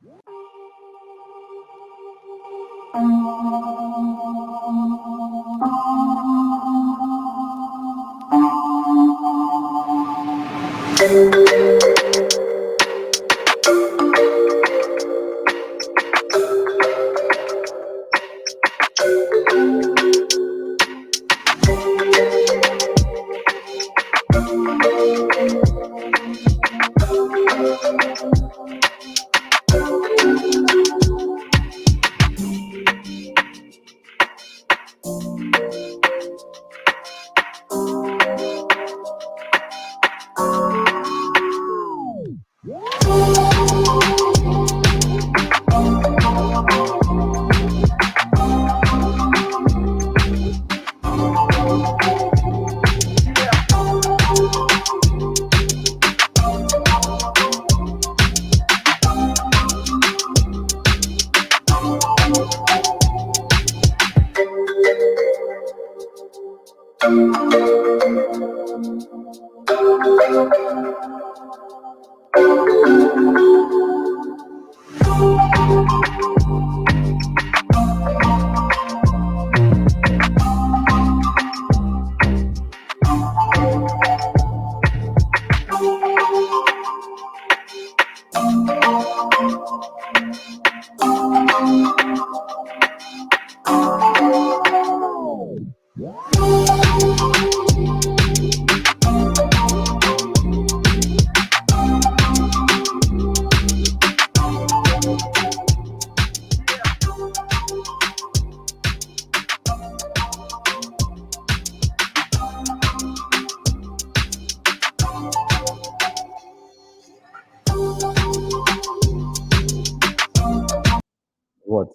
What's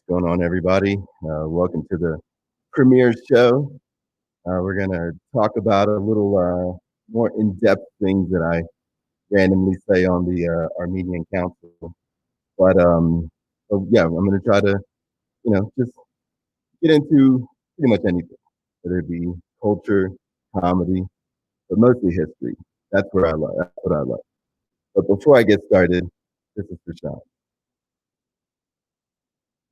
going on, everybody? Welcome to the premiere show. We're going to talk about a little more in-depth things that I randomly say on the Armenian Council. But yeah, I'm going to try to, just get into pretty much anything, whether it be culture, comedy, but mostly history. That's where I love. That's what I love. But before I get started, this is for Sean.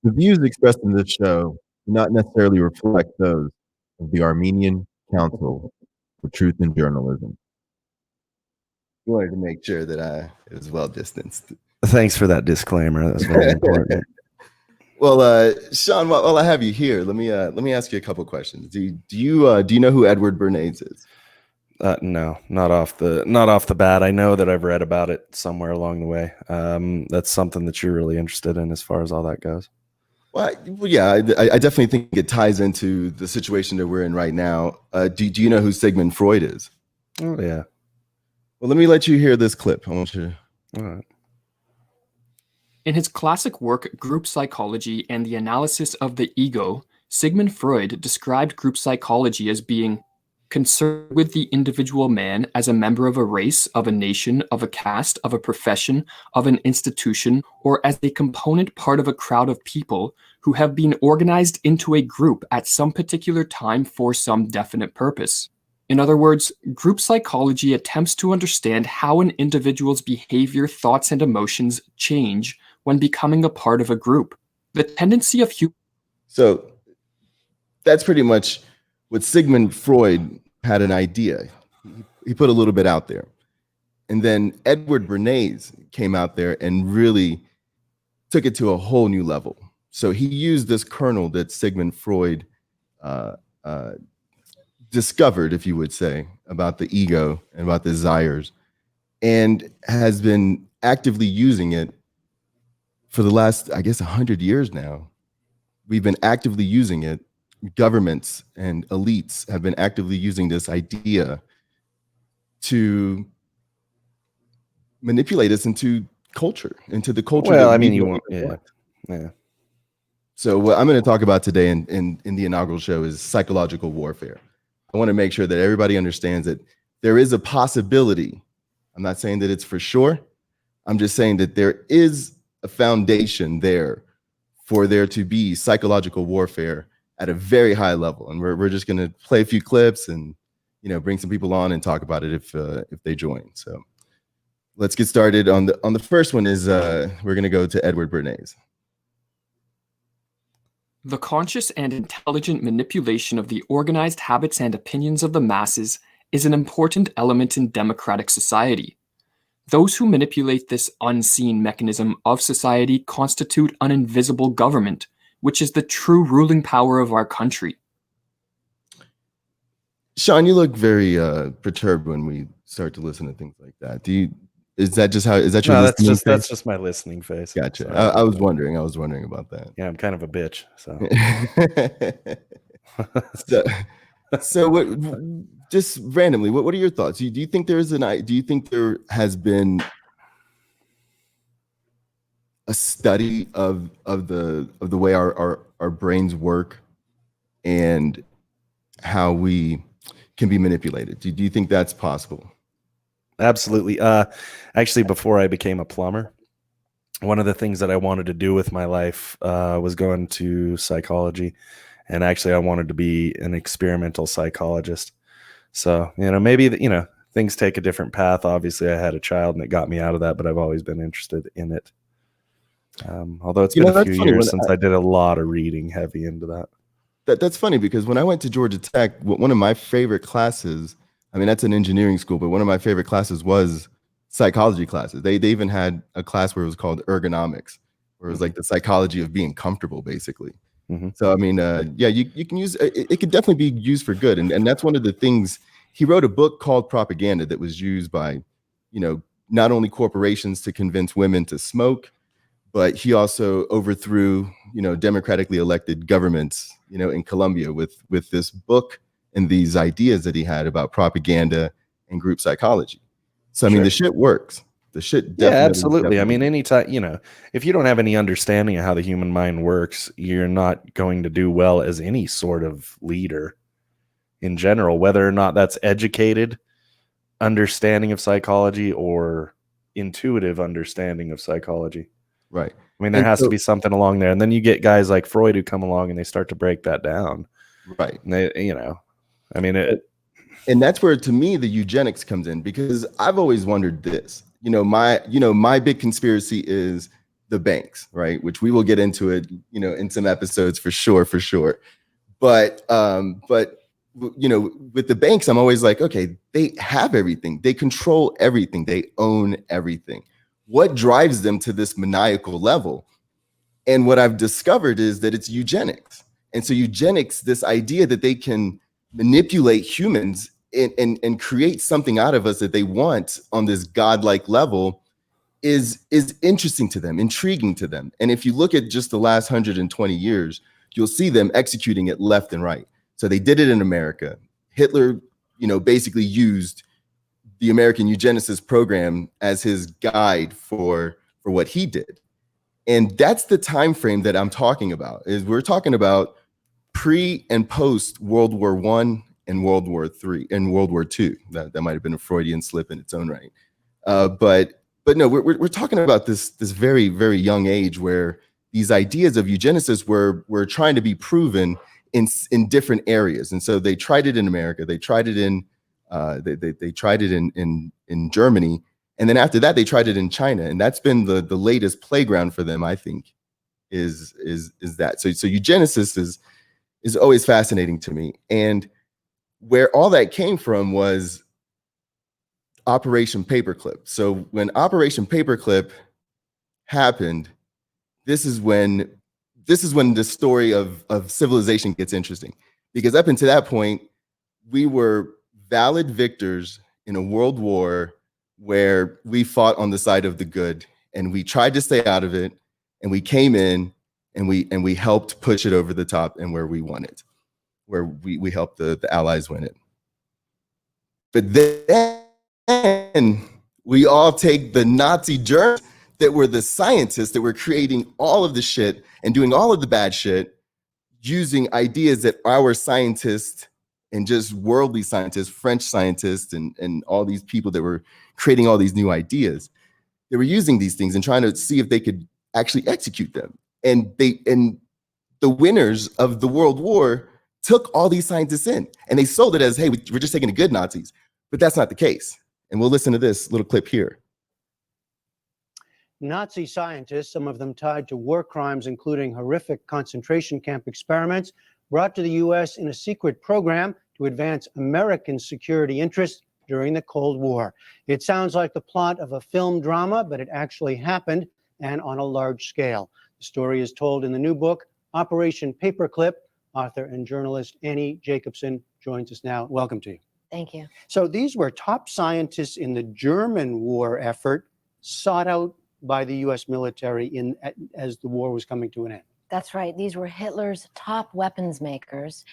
The views expressed in this show do not necessarily reflect those of the Armenian Council for Truth in Journalism. I wanted to make sure that it was well distanced. Thanks for that disclaimer. That's very important. Well, Sean, while I have you here, let me ask you a couple questions. Do you know who Edward Bernays is? No, not off the bat. I know that I've read about it somewhere along the way. That's something that you're really interested in as far as all that goes. Well, yeah, I definitely think it ties into the situation that we're in right now. Do you know who Sigmund Freud is? Oh, yeah. Well, let me let you hear this clip. I want you to... All right. In his classic work, Group Psychology and the Analysis of the Ego, Sigmund Freud described group psychology as being concerned with the individual man as a member of a race, of a nation, of a caste, of a profession, of an institution, or as a component part of a crowd of people who have been organized into a group at some particular time for some definite purpose. In other words, group psychology attempts to understand how an individual's behavior, thoughts, and emotions change when becoming a part of a group. The tendency of So that's pretty much what Sigmund Freud had an idea. He put a little bit out there. And then Edward Bernays came out there and really took it to a whole new level. So he used this kernel that Sigmund Freud discovered, if you would say, about the ego and about desires, and has been actively using it for the last, I guess, 100 years now. We've been actively using it. Governments and elites have been actively using this idea to manipulate us into culture, into the culture. Well, I mean, you want, yeah. So what I'm going to talk about today in the inaugural show is psychological warfare. I want to make sure that everybody understands that there is a possibility. I'm not saying that it's for sure. I'm just saying that there is a foundation there for there to be psychological warfare at a very high level. And we're just going to play a few clips and, bring some people on and talk about it if they join. So let's get started on the first one. Is we're going to go to Edward Bernays. The conscious and intelligent manipulation of the organized habits and opinions of the masses is an important element in democratic society. Those who manipulate this unseen mechanism of society constitute an invisible government, which is the true ruling power of our country. Sean, you look very perturbed when we start to listen to things like that. Is that just how? Is that your listening face? That's just my listening face. Gotcha. I was wondering about that. Yeah, I'm kind of a bitch. So, so what? Just randomly, what are your thoughts? Do you think do you think there has been a study of the way our brains work and how we can be manipulated? Do you think that's possible? Absolutely. Actually, before I became a plumber, one of the things that I wanted to do with my life was go into psychology. And actually, I wanted to be an experimental psychologist. So, maybe, things take a different path. Obviously, I had a child and it got me out of that, but I've always been interested in it. Although it's been a few years since I did a lot of reading heavy into that. That's funny, because when I went to Georgia Tech, one of my favorite classes, I mean, that's an engineering school, but one of my favorite classes was psychology classes. They even had a class where it was called ergonomics, where it was like the psychology of being comfortable, basically. Mm-hmm. So, I mean, you can use it could definitely be used for good. And that's one of the things. He wrote a book called Propaganda that was used by, not only corporations to convince women to smoke, but he also overthrew, democratically elected governments, in Colombia with this book and these ideas that he had about propaganda and group psychology. So, I mean, the shit works. The shit definitely. Yeah, absolutely. I mean, anytime, if you don't have any understanding of how the human mind works, you're not going to do well as any sort of leader in general, whether or not that's educated understanding of psychology or intuitive understanding of psychology. Right. I mean, there has to be something along there. And then you get guys like Freud who come along and they start to break that down. Right. And they, I mean, and that's where, to me, the eugenics comes in, because I've always wondered this. My big conspiracy is the banks, right? Which we will get into it, in some episodes for sure. But with the banks, I'm always like, okay, they have everything, they control everything, they own everything. What drives them to this maniacal level? And what I've discovered is that it's eugenics. And so eugenics, this idea that they can manipulate humans and create something out of us that they want on this godlike level is interesting to them, intriguing to them. And if you look at just the last 120 years, you'll see them executing it left and right. So they did it in America. Hitler, basically used the American eugenicist program as his guide for what he did. And that's the time frame that I'm talking about. Is we're talking about pre and post World War I and World War III and World War II. That might have been a Freudian slip in its own right. But no, we're talking about this very, very young age where these ideas of eugenicists were trying to be proven in different areas. And so they tried it in America. They tried it in they tried it in Germany. And then after that, they tried it in China. And that's been the latest playground for them, I think, is that. So eugenicist is always fascinating to me. And where all that came from was Operation Paperclip. So when Operation Paperclip happened, this is when the story of civilization gets interesting, because up until that point, we were valid victors in a world war where we fought on the side of the good, and we tried to stay out of it, and we came in and we helped push it over the top, and where we won it, where we helped the Allies win it. But then we all take the Nazi Germans that were the scientists that were creating all of the shit and doing all of the bad shit, using ideas that our scientists and just worldly scientists, French scientists, and all these people that were creating all these new ideas, they were using these things and trying to see if they could actually execute them. And the winners of the World War took all these scientists in, and they sold it as, hey, we're just taking the good Nazis. But that's not the case. And we'll listen to this little clip here. Nazi scientists, some of them tied to war crimes, including horrific concentration camp experiments, brought to the U.S. in a secret program to advance American security interests during the Cold War. It sounds like the plot of a film drama, but it actually happened, and on a large scale. The story is told in the new book, Operation Paperclip. Author and journalist Annie Jacobson joins us now. Welcome to you. Thank you. So these were top scientists in the German war effort, sought out by the U.S. military as the war was coming to an end. That's right. These were Hitler's top weapons makers,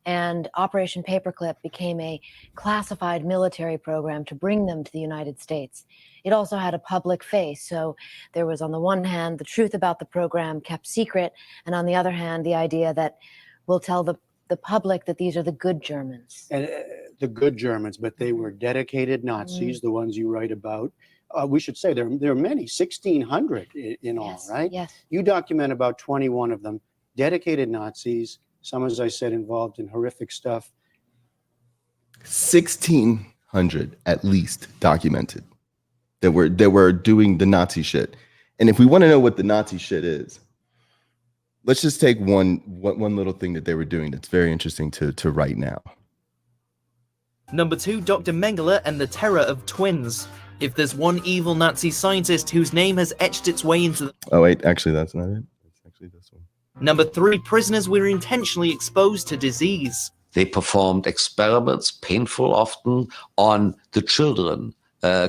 and Operation Paperclip became a classified military program to bring them to the United States. It also had a public face, so there was, on the one hand, the truth about the program kept secret, and on the other hand, the idea that we'll tell the public that these are the good Germans. And the good Germans, but they were dedicated Nazis, the ones you write about. We should say there are many, 1,600 in all, right? Yes. You document about 21 of them, dedicated Nazis, some, as I said, involved in horrific stuff. 1,600 at least documented that were doing the Nazi shit. And if we want to know what the Nazi shit is, let's just take one little thing that they were doing that's very interesting to write now. Number 2, Dr. Mengele and the Terror of Twins. If there's one evil Nazi scientist whose name has etched its way into the... Oh, wait, actually, that's not it. It's actually this one. Number 3, prisoners were intentionally exposed to disease. They performed experiments, painful often, on the children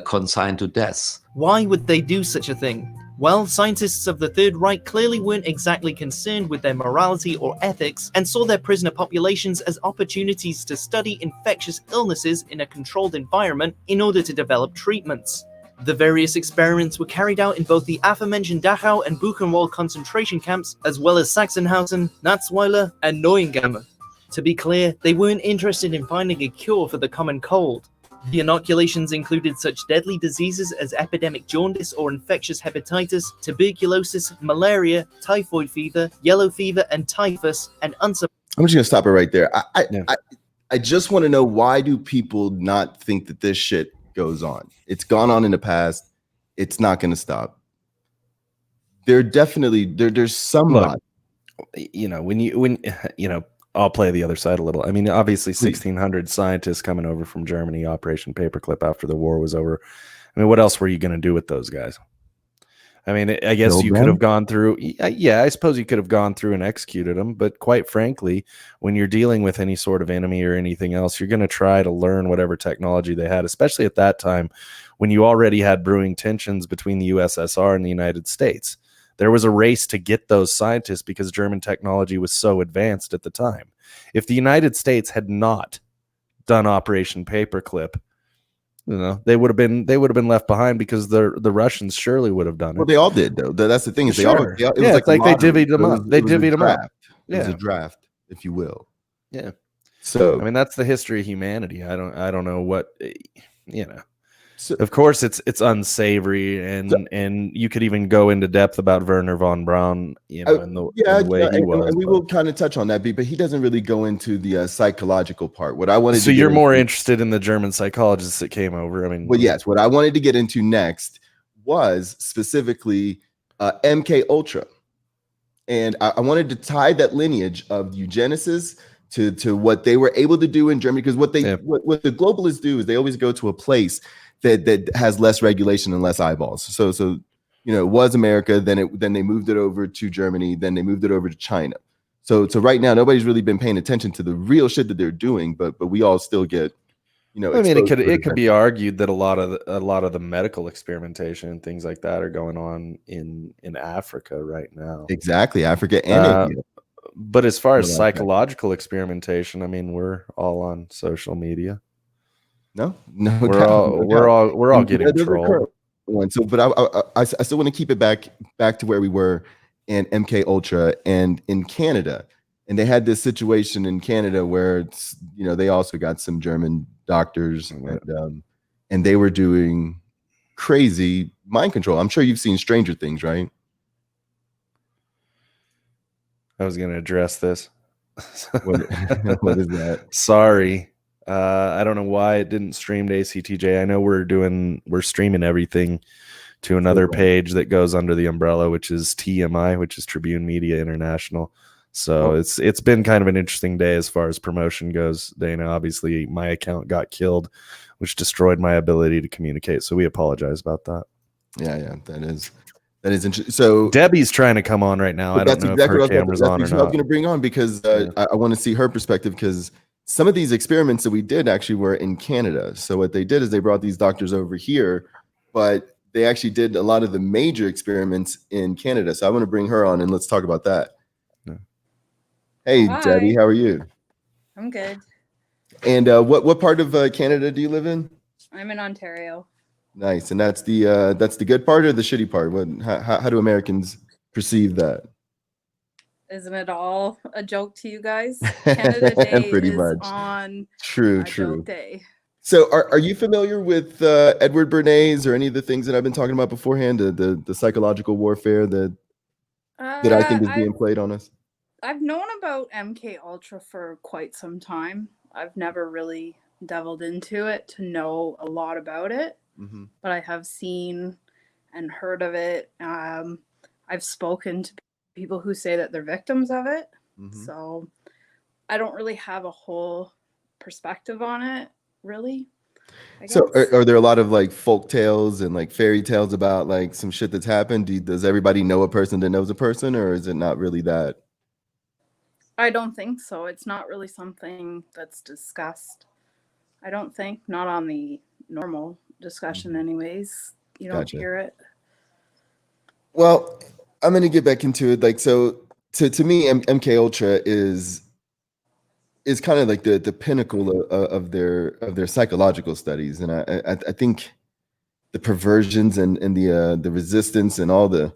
consigned to death. Why would they do such a thing? Well, scientists of the Third Reich clearly weren't exactly concerned with their morality or ethics, and saw their prisoner populations as opportunities to study infectious illnesses in a controlled environment in order to develop treatments. The various experiments were carried out in both the aforementioned Dachau and Buchenwald concentration camps, as well as Sachsenhausen, Natzweiler, and Neuengamme. To be clear, they weren't interested in finding a cure for the common cold. The inoculations included such deadly diseases as epidemic jaundice or infectious hepatitis, tuberculosis, malaria, typhoid fever, yellow fever, and typhus, and I'm just gonna stop it right there. Yeah. I just want to know, why do people not think that this shit goes on? It's gone on in the past. It's not gonna stop. There's some. Look, when I'll play the other side a little. I mean, obviously, 1,600 scientists coming over from Germany, Operation Paperclip, after the war was over. I mean, what else were you going to do with those guys? I mean, I guess you could have gone through. Yeah, I suppose you could have gone through and executed them. But quite frankly, when you're dealing with any sort of enemy or anything else, you're going to try to learn whatever technology they had, especially at that time when you already had brewing tensions between the USSR and the United States. There was a race to get those scientists because German technology was so advanced at the time. If the United States had not done Operation Paperclip, they would have been left behind, because the Russians surely would have done it. Well, they all did, though. That's the thing. Is Sure. It was like they divvied them up. They divvied them up. It was a draft, if you will. Yeah. So I mean, that's the history of humanity. I don't know what So, of course, it's unsavory, and you could even go into depth about Werner von Braun, and the way he was. And we will kind of touch on that, but he doesn't really go into the psychological part. What I wanted. So you're more interested in the German psychologists that came over. I mean, well, yes. What I wanted to get into next was specifically MK Ultra, and I wanted to tie that lineage of eugenicists to what they were able to do in Germany, because what the globalists do is they always go to a place that has less regulation and less eyeballs. So it was America, then they moved it over to Germany, then they moved it over to China. So right now, nobody's really been paying attention to the real shit that they're doing, but we all still get, I mean, it could be argued that a lot of the medical experimentation and things like that are going on in Africa right now. Exactly, Africa and India. But as far as psychological experimentation, I mean, we're all on social media. No, we're all getting trolled. So, but I still want to keep it back to where we were in MK Ultra and in Canada, and they had this situation in Canada where they also got some German doctors, and they were doing crazy mind control. I'm sure you've seen Stranger Things, right? I was going to address this. What is that? Sorry. I don't know why it didn't stream to ACTJ. I know we're streaming everything to another page that goes under the umbrella, which is TMI, which is Tribune Media International. So it's been kind of an interesting day as far as promotion goes. Dana, obviously my account got killed, which destroyed my ability to communicate. So we apologize about that. Yeah, that is interesting. So Debbie's trying to come on right now. I don't know if her camera's on or I was not. going to bring on because I want to see her perspective, because some of these experiments that we did actually were in Canada. So what they did is they brought these doctors over here, but they actually did a lot of the major experiments in Canada. So I want to bring her on and let's talk about that. Hey, Hi. Debbie, how are you? I'm good. And what part of Canada do you live in? I'm in Ontario. Nice. And that's the good part or the shitty part? How do Americans perceive that? Isn't it all a joke to you guys? Canada Day Pretty is much. on True. joke day. So are you familiar with Edward Bernays or any of the things that I've been talking about beforehand, the psychological warfare that I think is being played on us? I've known about MK Ultra for quite some time. I've never really delved into it to know a lot about it, but I have seen and heard of it. I've spoken to people who say that they're victims of it. So I don't really have a whole perspective on it, really. So are there a lot of like folk tales and like fairy tales about like some shit that's happened? Does everybody know a person that knows a person, or is it not really that? I don't think so. It's not really something that's discussed. I don't think, not on the normal discussion anyways. You don't hear it. Well, I'm going to get back into it. Like, so to me, MK Ultra is kind of like the pinnacle of their psychological studies. And I think the perversions and the resistance and all the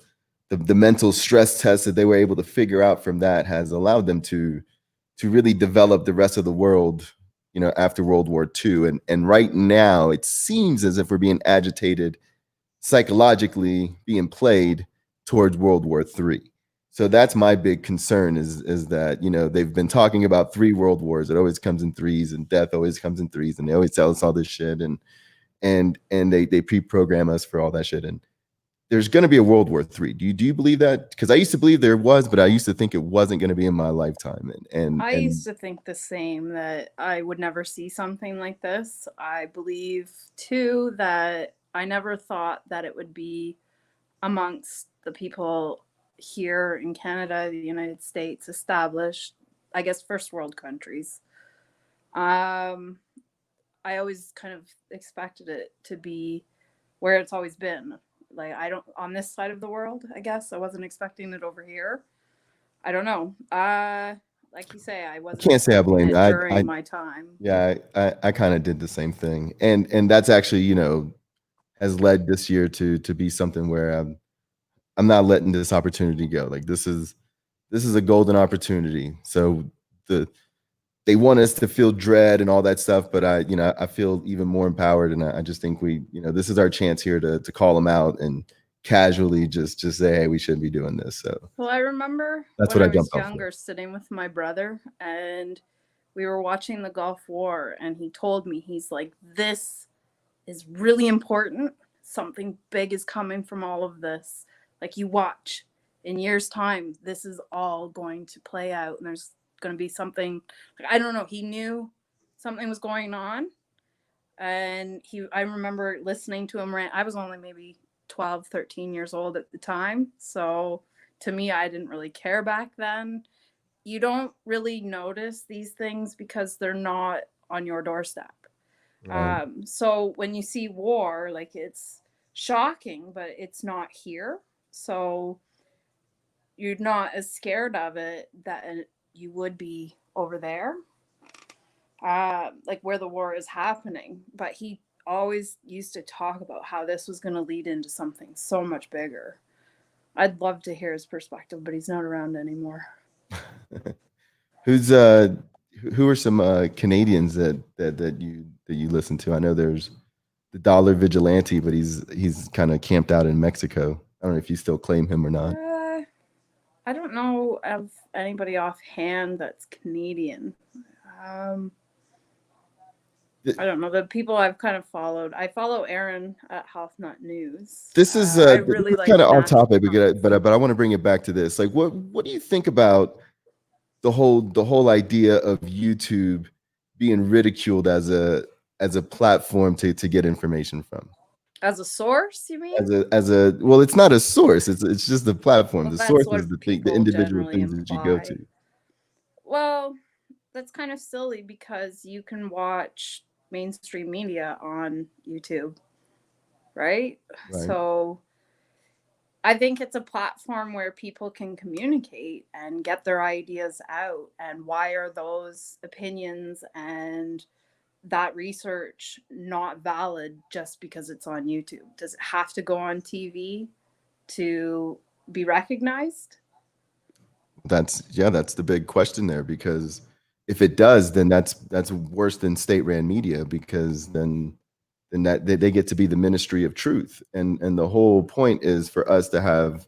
mental stress tests that they were able to figure out from that has allowed them to really develop the rest of the world, you know, after World War II. And right now it seems as if we're being agitated psychologically, being played towards World War III. So that's my big concern is that, you know, they've been talking about 3 world wars. It always comes in threes, and death always comes in threes, and they always tell us all this shit, and they pre-program us for all that shit. And there's going to be a World War III. Do you believe that? Because I used to believe there was, but I used to think it wasn't going to be in my lifetime. And I used to think the same, that I would never see something like this. I believe too that I never thought that it would be amongst the people here in Canada, the United States, established, I guess, first world countries. I always kind of expected it to be where it's always been. Like, I don't, on this side of the world, I guess. I wasn't expecting it over here. I don't know. Like you say, I wasn't. Can't say I blame you. During my time. Yeah, I kind of did the same thing. And that's actually, you know, has led this year to be something where I'm not letting this opportunity go. Like this is a golden opportunity. So they want us to feel dread and all that stuff, but I feel even more empowered, and I just think this is our chance here to call them out and casually just say, hey, we shouldn't be doing this. So well, I remember that's when what I was jumped younger, sitting with my brother, and we were watching the Gulf War, and he told me, he's like, this is really important. Something big is coming from all of this. Like, you watch, in years' time, this is all going to play out, and there's going to be something, like, I don't know, he knew something was going on. And I remember listening to him rant. I was only maybe 12, 13 years old at the time. So to me, I didn't really care back then. You don't really notice these things because they're not on your doorstep. Right. So when you see war, like, it's shocking, but it's not here. So you're not as scared of it that you would be over there, like where the war is happening. But he always used to talk about how this was going to lead into something so much bigger. I'd love to hear his perspective, but he's not around anymore. Who are some Canadians that you listen to? I know there's the Dollar Vigilante, but he's kind of camped out in Mexico. I don't know if you still claim him or not. I don't know of anybody offhand that's Canadian. I don't know, the people I've kind of followed. I follow Aaron at Health Nut News. This is I really like kind of off natural topic, science. but I want to bring it back to this. Like, what do you think about the whole idea of YouTube being ridiculed as a platform to get information from? As a source, you mean? As a well, it's not a source. It's just a platform. Well, The that's source what is the thing, the people individual generally things that you go imply. to. Well, that's kind of silly because you can watch mainstream media on YouTube, right? Right. So I think it's a platform where people can communicate and get their ideas out. And why are those opinions and that research not valid just because it's on YouTube? Does it have to go on TV to be recognized? That's the big question there, because if it does, then that's worse than state-ran media, because then that they get to be the ministry of truth, and the whole point is for us to have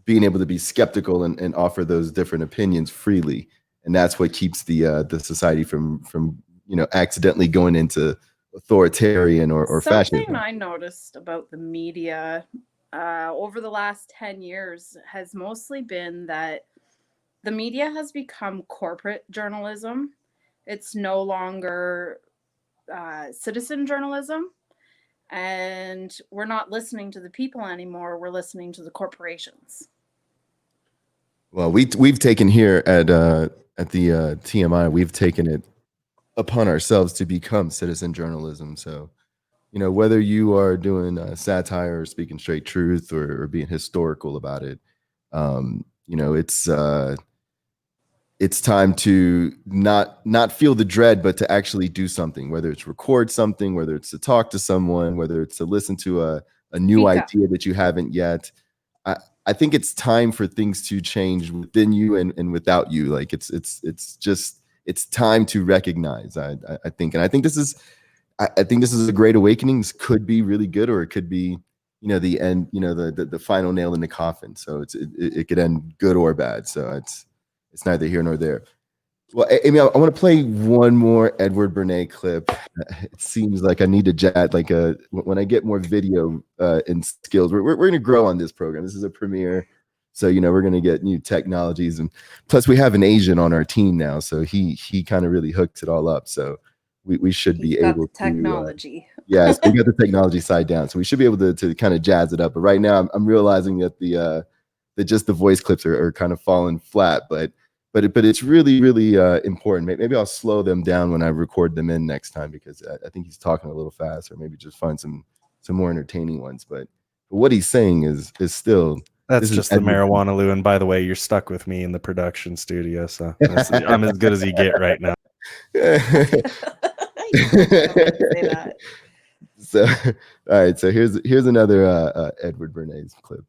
being able to be skeptical and offer those different opinions freely, and that's what keeps the society from accidentally going into authoritarian or Something fascism. I noticed about the media over the last 10 years has mostly been that the media has become corporate journalism. It's no longer citizen journalism. And we're not listening to the people anymore. We're listening to the corporations. Well, we've taken here at the TMI, we've taken it upon ourselves to become citizen journalism. So, whether you are doing satire or speaking straight truth or being historical about it, it's time to not feel the dread, but to actually do something, whether it's record something, whether it's to talk to someone, whether it's to listen to a new idea that you haven't yet. I think it's time for things to change within you and without you. Like it's time to recognize. I think this is a great awakening. This could be really good, or it could be, the end, the final nail in the coffin. So it could end good or bad. So it's neither here nor there. Well, Amy, I want to play one more Edward Bernays clip. It seems like I need to chat. Like when I get more video and skills, we're going to grow on this program. This is a premiere, so we're going to get new technologies, and plus we have an Asian on our team now, so he kind of really hooks it all up. So we should be able to technology. So we got the technology side down, so we should be able to kind of jazz it up. But right now, I'm realizing that that just the voice clips are kind of falling flat, but it's really, really important. Maybe I'll slow them down when I record them in next time, because I think he's talking a little fast, or maybe just find some more entertaining ones. But what he's saying is still. That's just the marijuana, Lou. And by the way, you're stuck with me in the production studio, so I'm as good as you get right now. So, all right. So here's another Edward Bernays clip.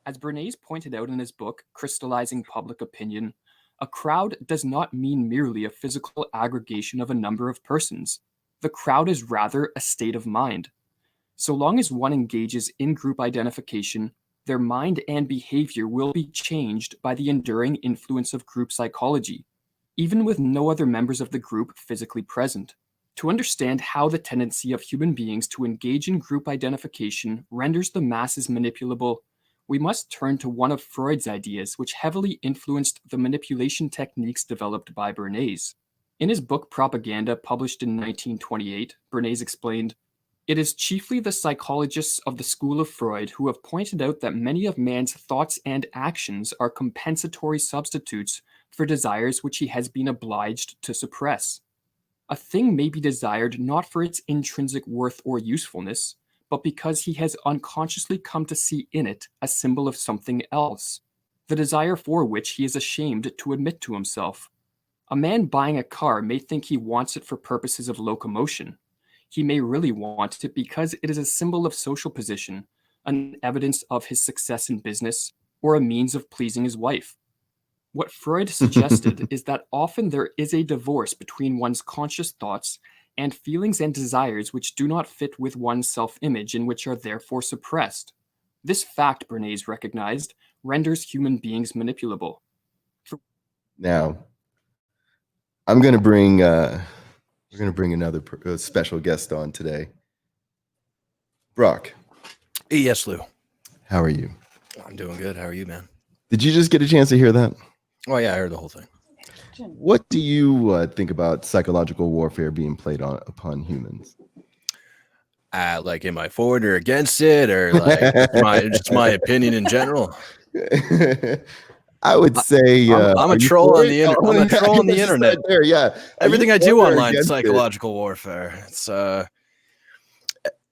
As Bernays pointed out in his book, Crystallizing Public Opinion, a crowd does not mean merely a physical aggregation of a number of persons. The crowd is rather a state of mind. So long as one engages in group identification, their mind and behavior will be changed by the enduring influence of group psychology, even with no other members of the group physically present. To understand how the tendency of human beings to engage in group identification renders the masses manipulable, we must turn to one of Freud's ideas, which heavily influenced the manipulation techniques developed by Bernays. In his book Propaganda, published in 1928, Bernays explained, "It is chiefly the psychologists of the school of Freud who have pointed out that many of man's thoughts and actions are compensatory substitutes for desires which he has been obliged to suppress. A thing may be desired not for its intrinsic worth or usefulness, but because he has unconsciously come to see in it a symbol of something else, the desire for which he is ashamed to admit to himself. A man buying a car may think he wants it for purposes of locomotion. He may really want it because it is a symbol of social position, an evidence of his success in business, or a means of pleasing his wife. What Freud suggested is that often there is a divorce between one's conscious thoughts and feelings and desires which do not fit with one's self-image and which are therefore suppressed. This fact, Bernays recognized, renders human beings manipulable." Now, I'm going to bring We're going to bring another special guest on today. Brock. Yes, Lou. How are you? I'm doing good. How are you, man? Did you just get a chance to hear that? Oh, yeah, I heard the whole thing. What do you think about psychological warfare being played upon humans? Like, am I for it or against it, or like just my opinion in general? I would say I'm a troll on the internet. I'm a troll on the internet. Right there, yeah. Everything I do online is psychological warfare. It's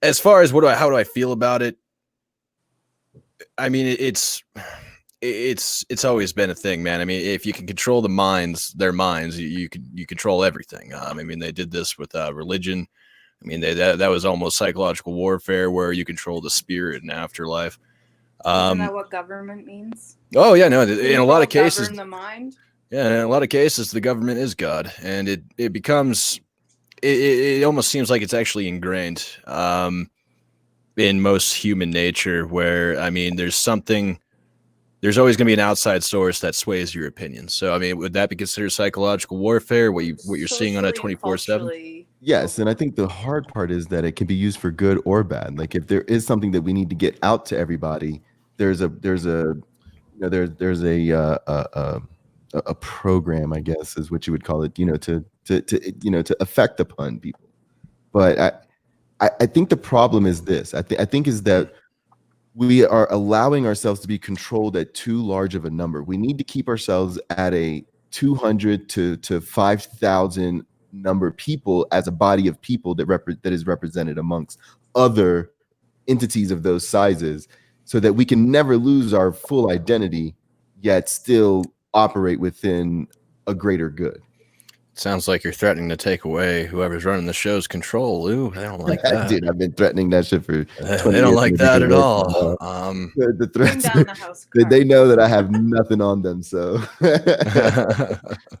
as far as how do I feel about it? I mean, it's always been a thing, man. I mean, if you can control their minds, you control everything. I mean, they did this with religion. I mean, that was almost psychological warfare, where you control the spirit and afterlife. Isn't that what government means? Oh yeah, no. In a lot of cases, govern the mind. Yeah, in a lot of cases, the government is God, and it becomes. It almost seems like it's actually ingrained in most human nature, where I mean, there's always going to be an outside source that sways your opinion. So, I mean, would that be considered psychological warfare? What you're seeing on a 24/7? Yes, and I think the hard part is that it can be used for good or bad. Like, if there is something that we need to get out to everybody, there's a program, I guess, is what you would call it, to affect upon people. But I think the problem is this. I think is that we are allowing ourselves to be controlled at too large of a number. We need to keep ourselves at a 200 to 5,000 number of people as a body of people that is represented amongst other entities of those sizes, so that we can never lose our full identity, yet still operate within a greater good. Sounds like you're threatening to take away whoever's running the show's control, Lou. I don't like that. Dude, I've been threatening that shit for 20 years. They don't like that at all. The threats, they know that I have nothing on them, so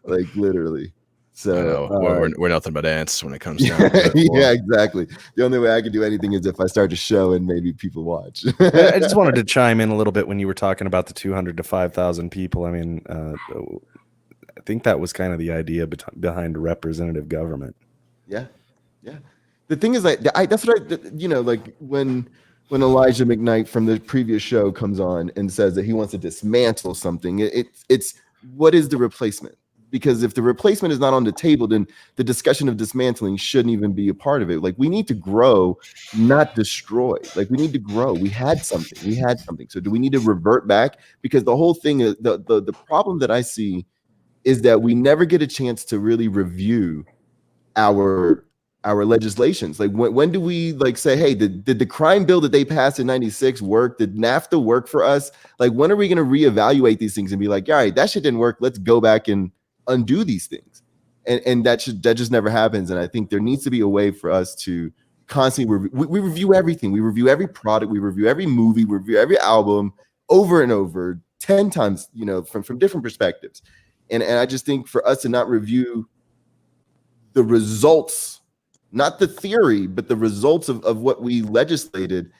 like literally. So we're nothing but ants when it comes down to it. Yeah, exactly. The only way I can do anything is if I start a show and maybe people watch. I just wanted to chime in a little bit when you were talking about the 200 to 5,000 people. I mean, I think that was kind of the idea behind representative government. Yeah. The thing is, that's what like when Elijah McKnight from the previous show comes on and says that he wants to dismantle something, it's what is the replacement? Because if the replacement is not on the table, then the discussion of dismantling shouldn't even be a part of it. Like, we need to grow, not destroy. Like, we need to grow. We had something. So do we need to revert back? Because the whole thing is the problem that I see is that we never get a chance to really review our legislations. Like, when do we say, hey, did the crime bill that they passed in 96 work? Did NAFTA work for us? Like, when are we going to reevaluate these things and be like, all right, that shit didn't work. Let's go back and undo these things. And that just never happens. And I think there needs to be a way for us to constantly we review everything. We review every product. We review every movie. We review every album over and over 10 times, from different perspectives. And I just think for us to not review the results, not the theory, but the results of what we legislated,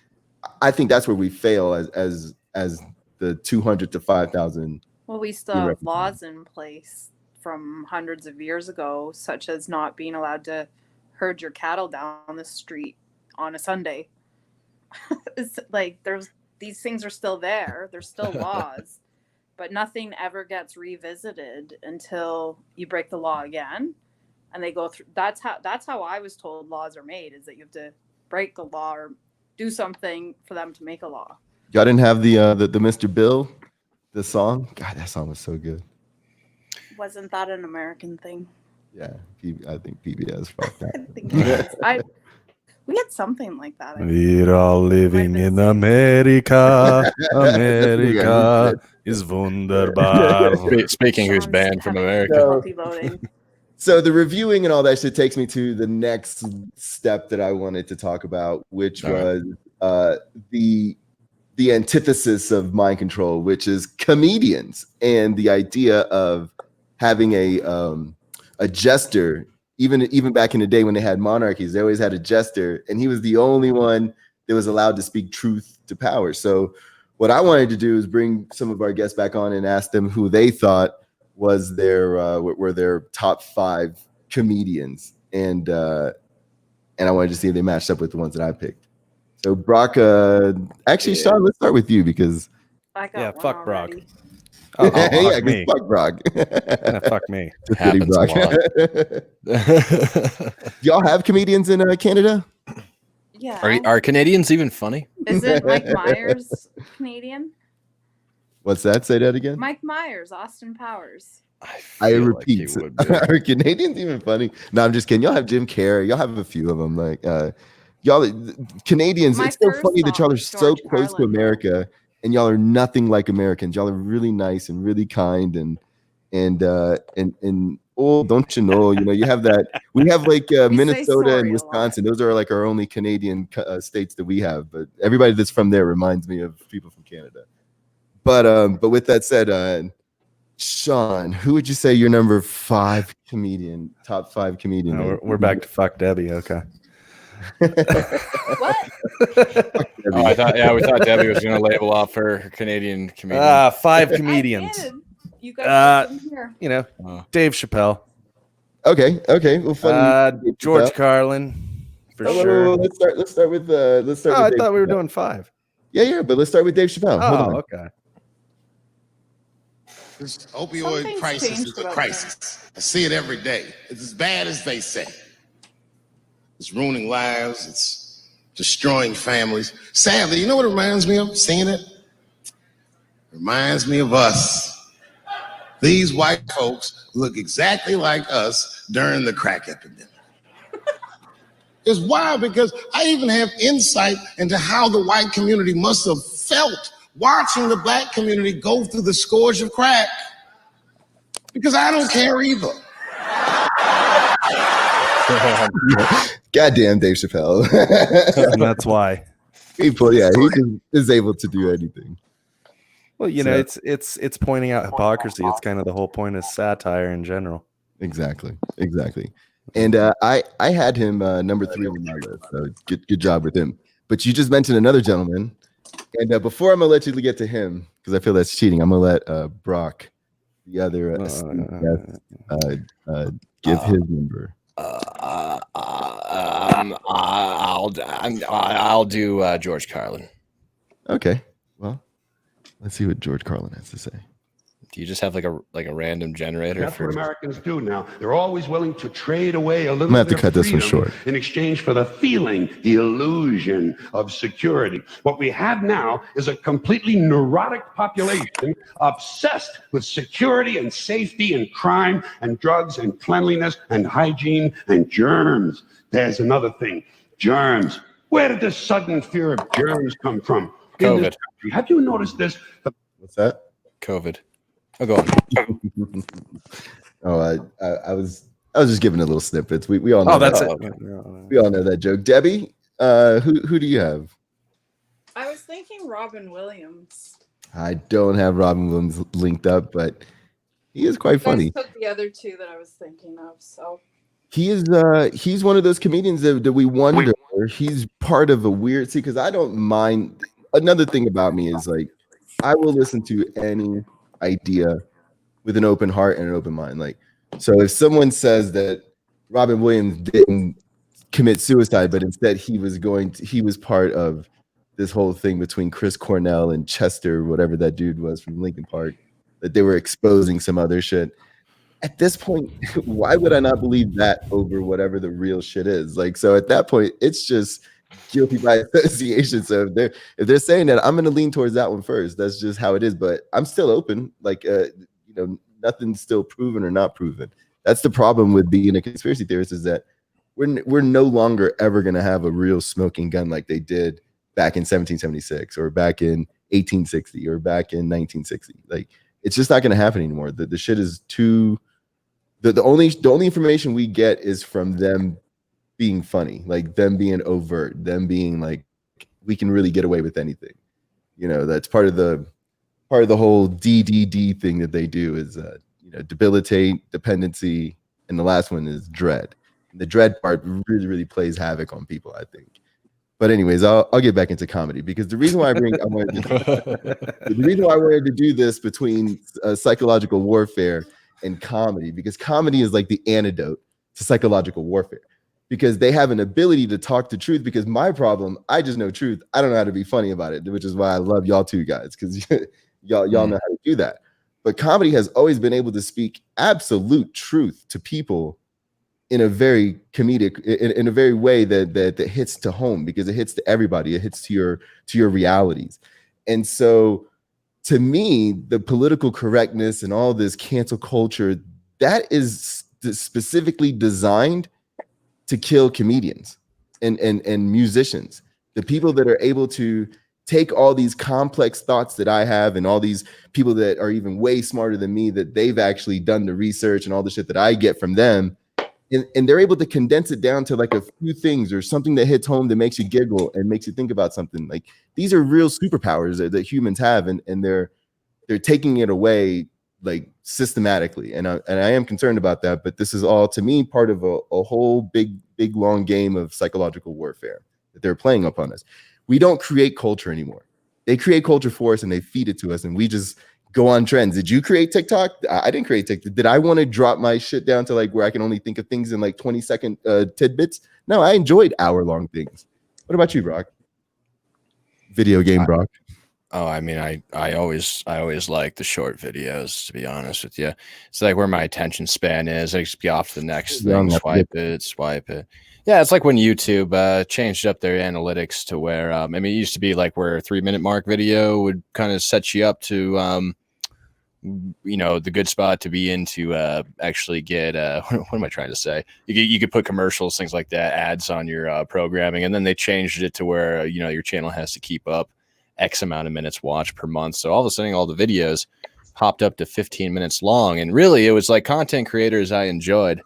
I think that's where we fail as the 200 to 5,000. Well, we still have laws in place from hundreds of years ago, such as not being allowed to herd your cattle down the street on a Sunday. It's like these things are still there. There's still laws, but nothing ever gets revisited until you break the law again, and they go through. That's how I was told laws are made, is that you have to break the law or do something for them to make a law. Y'all didn't have the Mr. Bill, the song? God, that song was so good. Wasn't that an American thing? Yeah, I think PBS fucked that. I think it was. We had something like that. We're all living in America. America is wunderbar. Speaking who's banned from America. So the reviewing and all that shit takes me to the next step that I wanted to talk about, which was the antithesis of mind control, which is comedians, and the idea of having a jester. Even back in the day when they had monarchies, they always had a jester, and he was the only one that was allowed to speak truth to power. So what I wanted to do is bring some of our guests back on and ask them who they thought was were their top 5 comedians. and I wanted to see if they matched up with the ones that I picked. So Brock, actually, Sean, let's start with you because I got one fuck Brock. already. Oh, yeah, fuck me. fuck Brock. Fuck me. Just kidding, Happens a Brock. lot. Y'all have comedians in Canada? Yeah. Are Canadians even funny? Isn't Mike Myers Canadian? What's that? Say that again. Mike Myers, Austin Powers. I feel like repeat, he would be. are Canadians even funny? No, I'm just kidding. Y'all have Jim Carrey. Y'all have a few of them. Like y'all Canadians. My It's so first funny that y'all are song, so George close to Carlin, though. America, and y'all are nothing like Americans. Y'all are really nice and really kind and oh, don't you know? You know, you have that. We have like say Minnesota sorry and a Wisconsin. Those are like our only Canadian states that we have. But everybody that's from there reminds me of people from Canada. But with that said, Sean, who would you say your number 5 comedian, top 5 comedian? No, we're back to fuck Debbie. Okay. What? Oh, I thought we thought Debbie was going to label off her Canadian comedian. 5 I comedians. did. You guys listen here. You know, Dave Chappelle, Okay. Well, funny. George Carlin, for sure. Let's start with I Dave thought we were Chappelle. doing 5. Yeah, but let's start with Dave Chappelle. Hold on. Okay. This opioid Something's crisis changed is a about crisis. I see it every day. It's as bad as they say. It's ruining lives. It's destroying families. Sadly, you know what it reminds me of? Seeing it? Reminds me of us. These white folks look exactly like us during the crack epidemic. It's wild because I even have insight into how the white community must have felt watching the black community go through the scourge of crack. Because I don't care either. Goddamn Dave Chappelle. And that's why. He is able to do anything. Well, you know, it's pointing out hypocrisy. It's kind of the whole point of satire in general. Exactly. And I had him number 3 on my list. So good job with him. But you just mentioned another gentleman. And before I'm gonna let you get to him, because I feel that's cheating, I'm gonna let Brock, the other give his number. I'll do George Carlin. Okay. Well, let's see what George Carlin has to say. Do you just have like a random generator? That's what Americans do now. They're always willing to trade away a little I'm gonna have to bit cut of this one freedom short. in exchange for the feeling, the illusion of security. What we have now is a completely neurotic population obsessed with security and safety and crime and drugs and cleanliness and hygiene and germs. There's another thing, germs. Where did this sudden fear of germs come from? In this COVID. country? Have you noticed this? What's that? COVID. Oh, go on. I was just giving a little snippets. We all know. Oh, that's that. it. We all know that joke. Debbie, who do you have? I was thinking Robin Williams. I don't have Robin Williams linked up, but he is quite funny. You guys took the other 2 that I was thinking of, so. He is he's one of those comedians that we wonder. He's part of a weird because I don't mind. Another thing about me is like I will listen to any idea with an open heart and an open mind. Like, so if someone says that Robin Williams didn't commit suicide, but instead he was part of this whole thing between Chris Cornell and Chester, whatever that dude was from Linkin Park, that they were exposing some other shit. At this point, why would I not believe that over whatever the real shit is? Like, so at that point, it's just guilty by association. So if they're saying that, I'm going to lean towards that one first. That's just how it is. But I'm still open. Like, nothing's still proven or not proven. That's the problem with being a conspiracy theorist is that we're no longer ever going to have a real smoking gun like they did back in 1776 or back in 1860 or back in 1960. Like, it's just not going to happen anymore. The shit is too. The only information we get is from them being funny, like them being overt, them being like, we can really get away with anything. That's part of the whole DDD thing that they do is debilitate, dependency, and the last one is dread. And the dread part really, really plays havoc on people, I think. But anyways, I'll get back into comedy because the reason why I wanted to do this between psychological warfare and comedy, because comedy is like the antidote to psychological warfare, because they have an ability to talk the truth. Because my problem, I just know truth. I don't know how to be funny about it, which is why I love y'all two guys, because y'all know how to do that. But comedy has always been able to speak absolute truth to people in a very comedic, in a very way that hits to home, because it hits to everybody. It hits to your realities. And so to me, the political correctness and all this cancel culture, that is specifically designed to kill comedians and musicians, the people that are able to take all these complex thoughts that I have, and all these people that are even way smarter than me, that they've actually done the research and all the shit that I get from them. And they're able to condense it down to like a few things, or something that hits home, that makes you giggle and makes you think about something. Like, these are real superpowers that humans have, and they're taking it away, like, systematically. And I am concerned about that. But this is all, to me, part of a whole big long game of psychological warfare that they're playing upon us. We don't create culture anymore. They create culture for us, and they feed it to us, and we just go on trends. Did you create TikTok? I didn't create TikTok. Did I want to drop my shit down to like where I can only think of things in like 20-second tidbits? No, I enjoyed hour-long things. What about you, Brock? Video game, Brock. Oh, I mean, I always like the short videos, to be honest with you. It's like where my attention span is. I just be off to the next thing, swipe it. Yeah, it's like when YouTube changed up their analytics to where, I mean, it used to be like where a 3-minute mark video would kind of set you up to, the good spot to be in to actually get, what am I trying to say? You could put commercials, things like that, ads on your programming. And then they changed it to where, your channel has to keep up X amount of minutes watched per month. So all of a sudden, all the videos popped up to 15 minutes long. And really, it was like content creators I enjoyed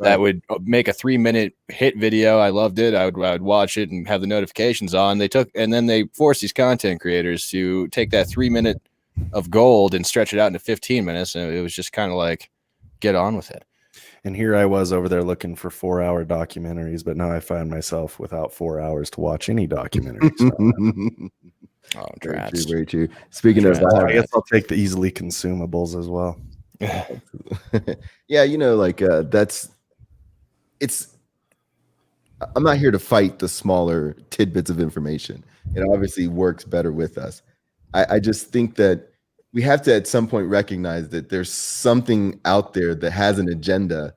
that would make a 3-minute hit video. I loved it. I would watch it and have the notifications on. And then they forced these content creators to take that 3-minute of gold and stretch it out into 15 minutes. And it was just kind of like, get on with it. And here I was over there looking for 4-hour documentaries, but now I find myself without 4 hours to watch any documentary. Oh, very true. Speaking of that, I guess I'll take the easily consumables as well. Yeah, I'm not here to fight the smaller tidbits of information. It obviously works better with us. I just think that we have to at some point recognize that there's something out there that has an agenda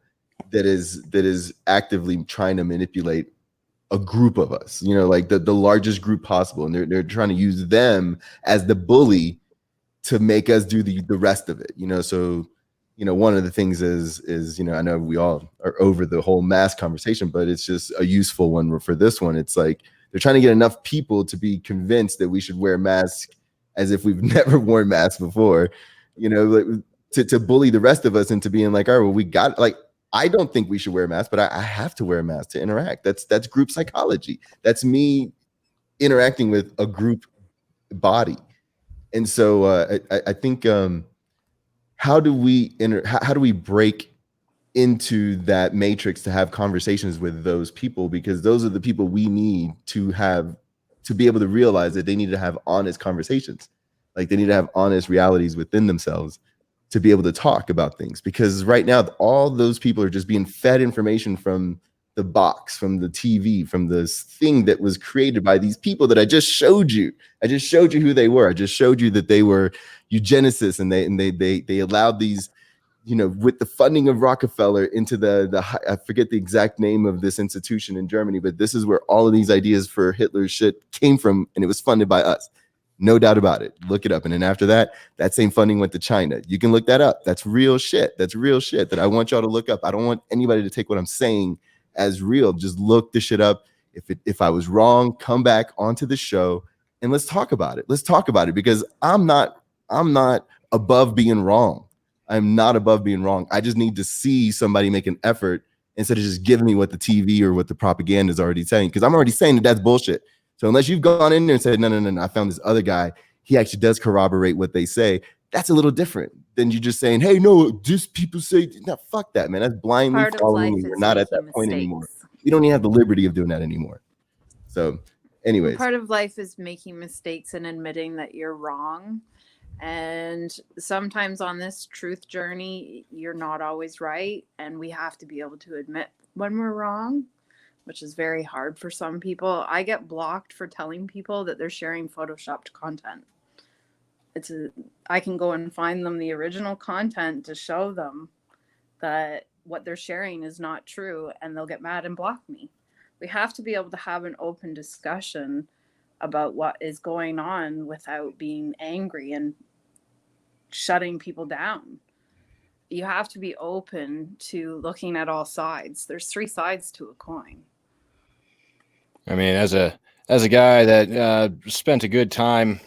that is actively trying to manipulate a group of us, like the largest group possible. And they're trying to use them as the bully to make us do the rest of it, So, one of the things is, I know we all are over the whole mask conversation, but it's just a useful one for this one. It's like they're trying to get enough people to be convinced that we should wear masks as if we've never worn masks before, to bully the rest of us into being like, all right, well, we got, like, I don't think we should wear masks, but I have to wear a mask to interact. That's group psychology. That's me interacting with a group body. And so I think how do we break into that matrix to have conversations with those people? Because those are the people we need to be able to realize that they need to have honest conversations. Like, they need to have honest realities within themselves to be able to talk about things. Because right now, all those people are just being fed information from the box, from the TV, from this thing that was created by these people that I just showed you. I just showed you who they were. I just showed you that they were eugenicists, and they allowed these, with the funding of Rockefeller, into the I forget the exact name of this institution in Germany, but this is where all of these ideas for Hitler's shit came from, and it was funded by us. No doubt about it. Look it up. And then after that same funding went to China. You can look that up. That's real shit. That's real shit that I want y'all to look up. I don't want anybody to take what I'm saying as real. Just look this shit up. If I was wrong, come back onto the show and let's talk about it. Let's talk about it, because I'm not above being wrong. I'm not above being wrong. I just need to see somebody make an effort instead of just giving me what the TV or what the propaganda is already saying, because I'm already saying that that's bullshit. So unless you've gone in there and said, no, I found this other guy, he actually does corroborate what they say, that's a little different than you just saying, hey, no, just people say, no, fuck that, man. That's blindly following me. We're not at that point anymore. We don't even have the liberty of doing that anymore. So anyways. Part of life is making mistakes and admitting that you're wrong. And sometimes on this truth journey, you're not always right. And we have to be able to admit when we're wrong, which is very hard for some people. I get blocked for telling people that they're sharing photoshopped content. I can go and find them the original content to show them that what they're sharing is not true, and they'll get mad and block me. We have to be able to have an open discussion about what is going on without being angry and shutting people down. You have to be open to looking at all sides. There's 3 sides to a coin. I mean, as a guy that spent a good time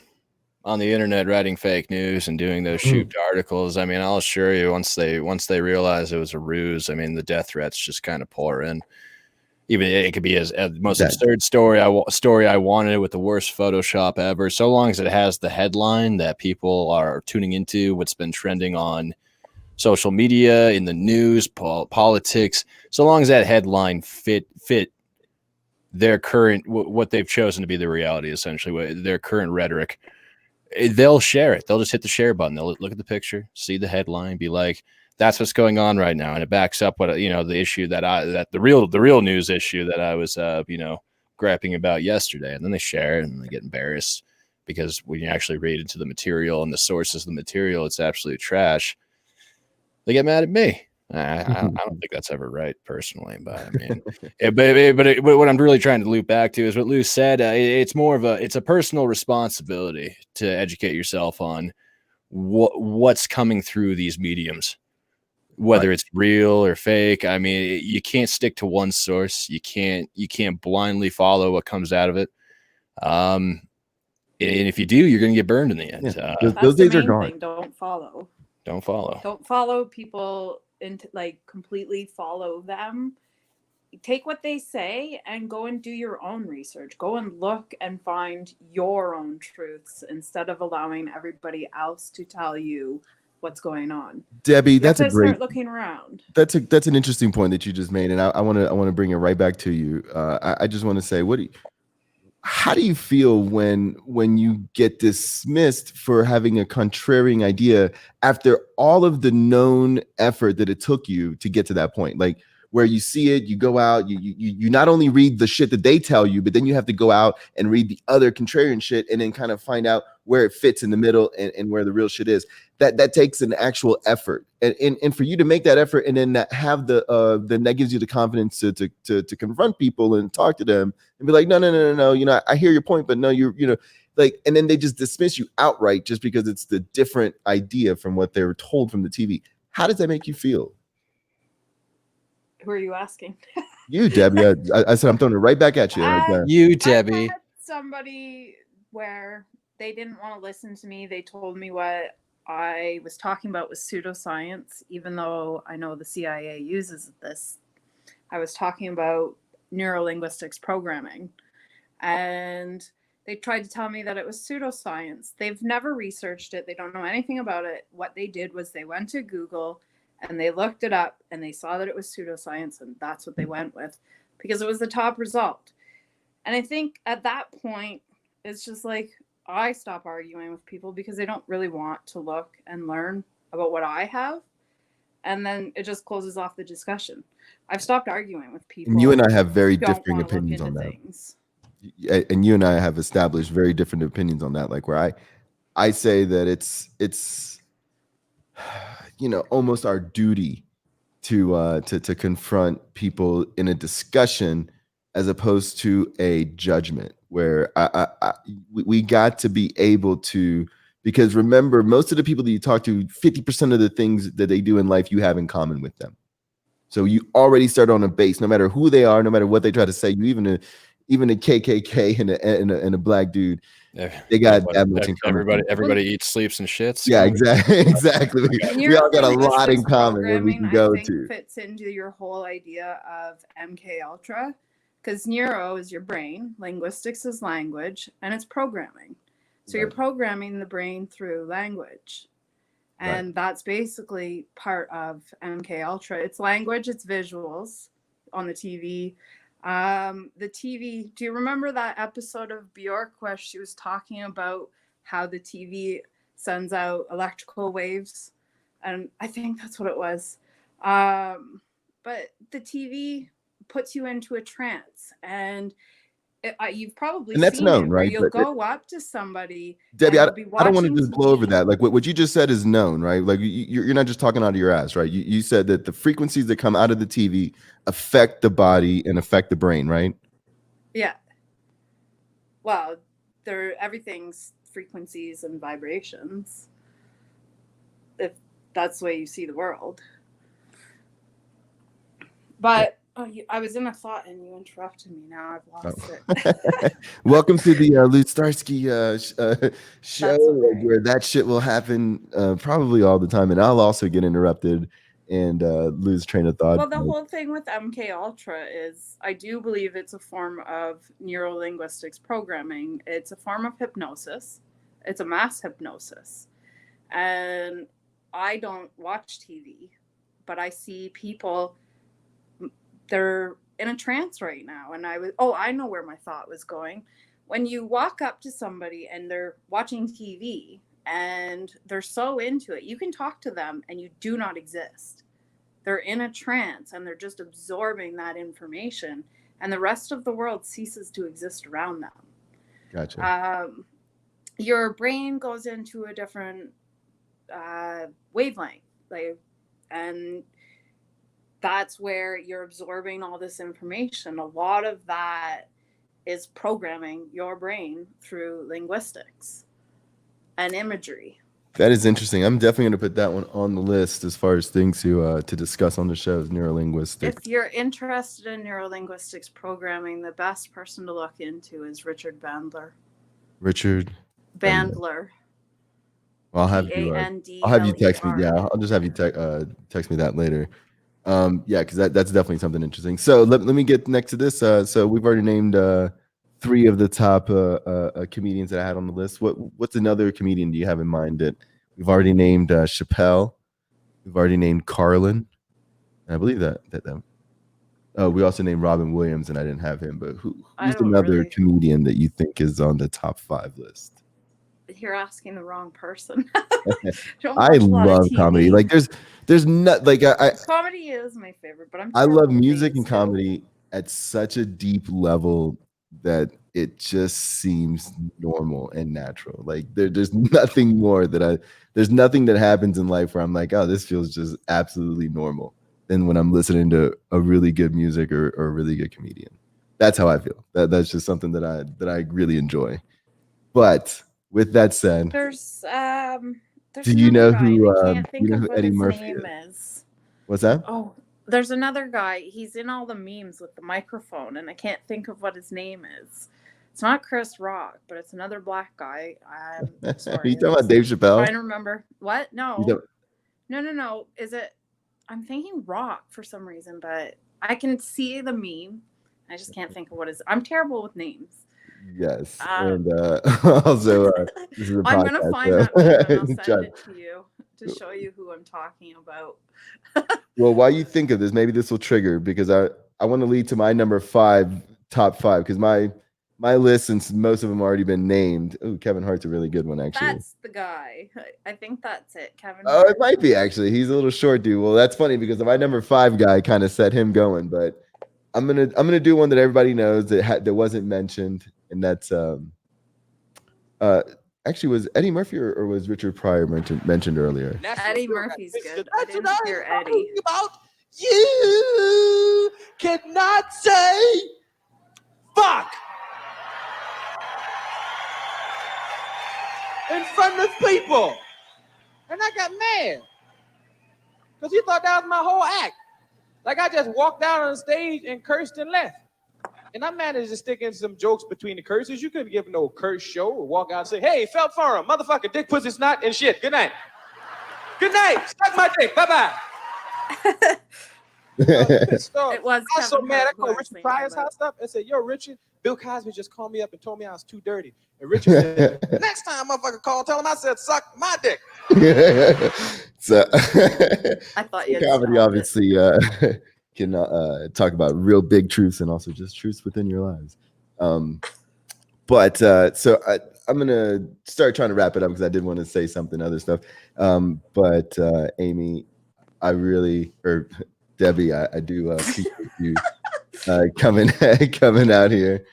on the internet writing fake news and doing those shoot articles, I mean, I'll assure you, once they realize it was a ruse, I mean, the death threats just kind of pour in. Even it could be as the most absurd story I wanted with the worst Photoshop ever. So long as it has the headline that people are tuning into, what's been trending on social media, in the news, politics, so long as that headline fit their current, what they've chosen to be the reality, essentially, their current rhetoric, they'll share it. They'll just hit the share button. They'll look at the picture, see the headline, be like, that's what's going on right now. And it backs up what, the issue that the real news issue that I was, grapping about yesterday. And then they share it and they get embarrassed because when you actually read into the material and the sources of the material, it's absolute trash. They get mad at me. I don't think that's ever right, personally, but I mean, but what I'm really trying to loop back to is what Lou said. It's more of it's a personal responsibility to educate yourself on what's coming through these mediums, whether it's real or fake. I mean, you can't stick to one source. You can't blindly follow what comes out of it. And if you do, you're going to get burned in the end. Yeah. Those days are gone. Don't follow. Don't follow. Don't follow people into completely follow them. Take what they say and go and do your own research. Go and look and find your own truths instead of allowing everybody else to tell you what's going on. Debbie, that's a great. Start looking around. That's an interesting point that you just made, and I want to bring it right back to you. I just want to say, how do you feel when you get dismissed for having a contrarian idea after all of the known effort that it took you to get to that point? Like, where you see it, you go out, you not only read the shit that they tell you, but then you have to go out and read the other contrarian shit and then kind of find out where it fits in the middle and where the real shit is. That takes an actual effort. And for you to make that effort and then have that gives you the confidence to confront people and talk to them and be like, no, I hear your point, but no, and then they just dismiss you outright just because it's the different idea from what they were told from the TV. How does that make you feel? Who are you asking? You, Debbie. I said I'm throwing it right back at you. You, Debbie. I had somebody where they didn't want to listen to me. They told me what I was talking about was pseudoscience, even though I know the CIA uses this. I was talking about neurolinguistics programming, and they tried to tell me that it was pseudoscience. They've never researched it. They don't know anything about it. What they did was they went to Google and they looked it up and they saw that it was pseudoscience, and that's what they went with because it was the top result. And I think at that point, it's just like I stop arguing with people because they don't really want to look and learn about what I have. And then it just closes off the discussion. I've stopped arguing with people. And you and I have very differing opinions on that. Things. And you and I have established very different opinions on that. Like where I say that it's almost our duty to confront people in a discussion as opposed to a judgment, where we got to be able to, because remember, most of the people that you talk to, 50% of the things that they do in life you have in common with them. So you already start on a base, no matter who they are, no matter what they try to say. You even a KKK and a black dude, they got that much in common. Everybody eats, sleeps, and shits. Yeah, exactly. We all got a lot in common where we can go to. Fits into your whole idea of MK Ultra, because neuro is your brain, linguistics is language, and it's programming. So you're programming the brain through language. And that's basically part of MK Ultra. It's language, it's visuals on the TV. The TV, do you remember that episode of Bjork where she was talking about how the TV sends out electrical waves, and I think that's what it was. But the TV puts you into a trance, and you've probably And that's seen known, it, where right? you'll go up to somebody, Debbie, and I you'll be don't want to watching just blow over TV. that. Like what you just said is known, right? Like you're not just talking out of your ass, right? You said that the frequencies that come out of the TV affect the body and affect the brain, right? Yeah. Well, everything's frequencies and vibrations. If that's the way you see the world. But I was in a thought and you interrupted me. Now I've lost it. Welcome to the Lou Starski show, okay. where that shit will happen probably all the time, and I'll also get interrupted and lose train of thought. Well, the whole thing with MK Ultra is, I do believe it's a form of neurolinguistics programming. It's a form of hypnosis. It's a mass hypnosis. And I don't watch TV, but I see people, they're in a trance right now. And I know where my thought was going. When you walk up to somebody and they're watching TV and they're so into it, you can talk to them and you do not exist. They're in a trance and they're just absorbing that information, and the rest of the world ceases to exist around them. Gotcha. Your brain goes into a different wavelength, and that's where you're absorbing all this information. A lot of that is programming your brain through linguistics and imagery. That is interesting. I'm definitely going to put that one on the list as far as things to discuss on the show is neurolinguistics. If you're interested in neurolinguistics programming, the best person to look into is Richard Bandler. Richard Bandler. Well, I'll have you text me. Yeah, I'll just have you text me that later. Yeah, because that's definitely something interesting. So let me get next to this. So we've already named 3 of the top comedians that I had on the list. What's another comedian do you have in mind that we've already named? Chappelle. We've already named Carlin. And I believe that. We also named Robin Williams, and I didn't have him. But who's another comedian that you think is on the top 5 list? You're asking the wrong person. I love comedy. Like there's not like comedy is my favorite, but I love music and comedy at such a deep level that it just seems normal and natural. Like there's nothing more there's nothing that happens in life where I'm like, oh, this feels just absolutely normal than when I'm listening to a really good music or a really good comedian. That's how I feel. That's just something that I really enjoy. But with that said, there's do you know who Eddie Murphy is? What's that? Oh, there's another guy. He's in all the memes with the microphone, and I can't think of what his name is. It's not Chris Rock, but it's another black guy. I'm sorry. Are you talking about Dave Chappelle? I'm trying to remember. What? No. No. Is it? I'm thinking Rock for some reason, but I can see the meme. I just can't think of what it is. I'm terrible with names. Yes, and also this is a I'm podcast, gonna find that meme and I'll send it to you to show you who I'm talking about. Well, while you think of this, maybe this will trigger, because I want to lead to my number 5, top 5, because my list, since most of them already been named. Oh, Kevin Hart's a really good one, actually. That's the guy. I think that's it, Kevin Oh, Hart. it might be, actually. He's a little short dude. Well, that's funny because my number 5 guy kind of set him going, but I'm gonna do one that everybody knows that wasn't mentioned, and that's actually, was Eddie Murphy or was Richard Pryor mentioned earlier? Eddie Murphy's good. I didn't hear Eddie. You cannot say fuck in front of people. And I got mad because he thought that was my whole act. Like I just walked out on the stage and cursed and left. And I managed to stick in some jokes between the curses. You couldn't give no curse show or walk out and say, hey, felt for him, motherfucker, dick, pussy, snot, and shit. Good night. Good night. Suck my dick. Bye-bye. It was I was so Kevin mad. I Hart called who Richard I'm Pryor's thinking house up and said, yo, Richard, Bill Cosby just called me up and told me I was too dirty. And Richard said, next time motherfucker call, tell him I said, suck my dick. So I thought you comedy obviously can talk about real big truths and also just truths within your lives. But so I'm gonna start trying to wrap it up because I did want to say something other stuff. But Amy, I really, or Debbie, I do appreciate you coming out here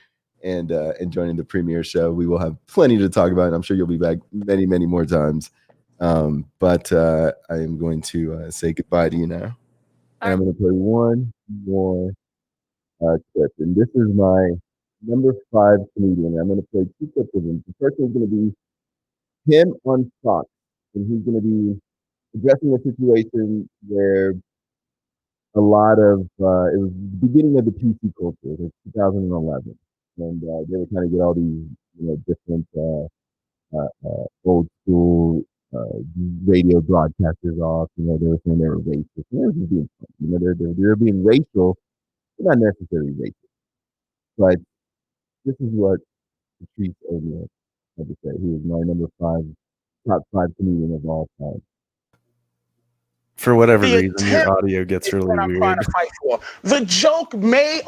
and joining the premiere show. We will have plenty to talk about, and I'm sure you'll be back many more times. But I am going to say goodbye to you now, and I'm going to play one more clip, and this is my number 5 comedian. I'm going to play 2 clips of him. The first one's going to be him on Fox, and he's going to be addressing a situation where a lot of it was the beginning of the PC culture. It was 2011, and they were trying to get all these different old school radio broadcasters off. They were saying they were racist. And they were just being funny. They're being racial, but not necessarily racist. But this is what Patrice O'Neal had to say. He was my number 5, top 5 comedian of all time. For whatever reason, your audio gets really what I'm weird. trying to fight for. The joke may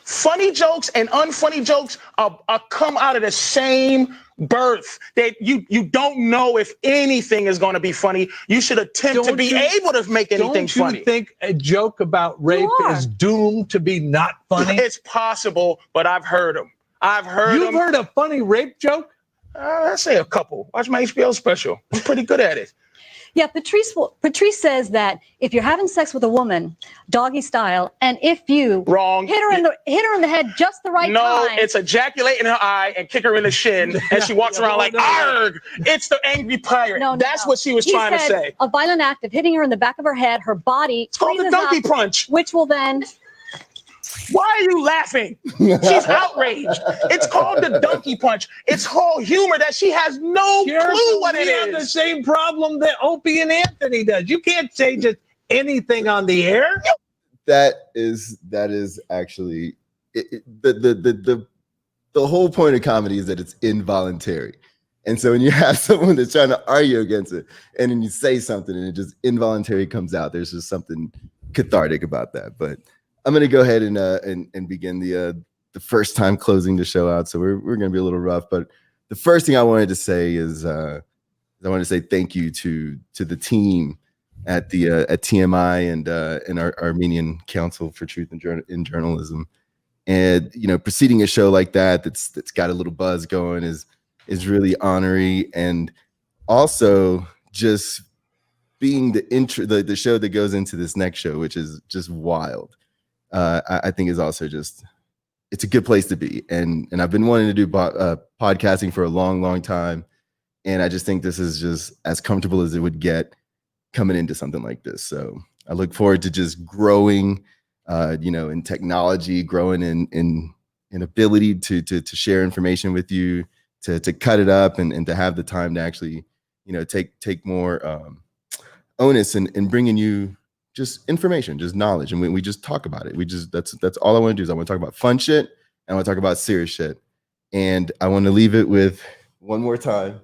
funny jokes and unfunny jokes are come out of the same birth. That you don't know if anything is going to be funny. You should attempt to be able to make anything funny. Don't you think a joke about rape is doomed to be not funny? It's possible, but I've heard them. You've heard a funny rape joke? I say a couple. Watch my HBO special. I'm pretty good at it. Yeah, Patrice says that if you're having sex with a woman, doggy style, and if you hit her in the head just the right time. No, it's ejaculate in her eye and kick her in the shin, and she walks around like, arg! It's the angry pirate. That's what she was trying to say. A violent act of hitting her in the back of her head, her body. It's called the donkey punch. Which will then... Why are you laughing? She's outraged. It's called the donkey punch. It's whole humor that she has no clue what it is. We have the same problem that Opie and Anthony does. You can't say just anything on the air. That is actually the whole point of comedy is that it's involuntary. And so when you have someone that's trying to argue against it, and then you say something and it just involuntarily comes out, there's just something cathartic about that. But I'm going to go ahead and begin the first time closing the show out. So we're going to be a little rough, but the first thing I wanted to say is I want to say thank you to the team at TMI and our Armenian Council for Truth in Journalism. And preceding a show like that's got a little buzz going is really honorary, and also just being the show that goes into this next show, which is just wild. I think is also it's a good place to be. And I've been wanting to do podcasting for a long time. And I just think this is just as comfortable as it would get coming into something like this. So I look forward to just growing, in technology, growing in ability to share information with you, to cut it up and to have the time to actually, take more onus in bringing you just information, just knowledge, and we just talk about it. That's all I want to do is I want to talk about fun shit and I want to talk about serious shit. And I want to leave it with one more time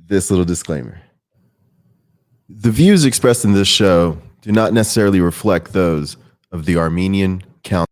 this little disclaimer. The views expressed in this show do not necessarily reflect those of the Armenian Council.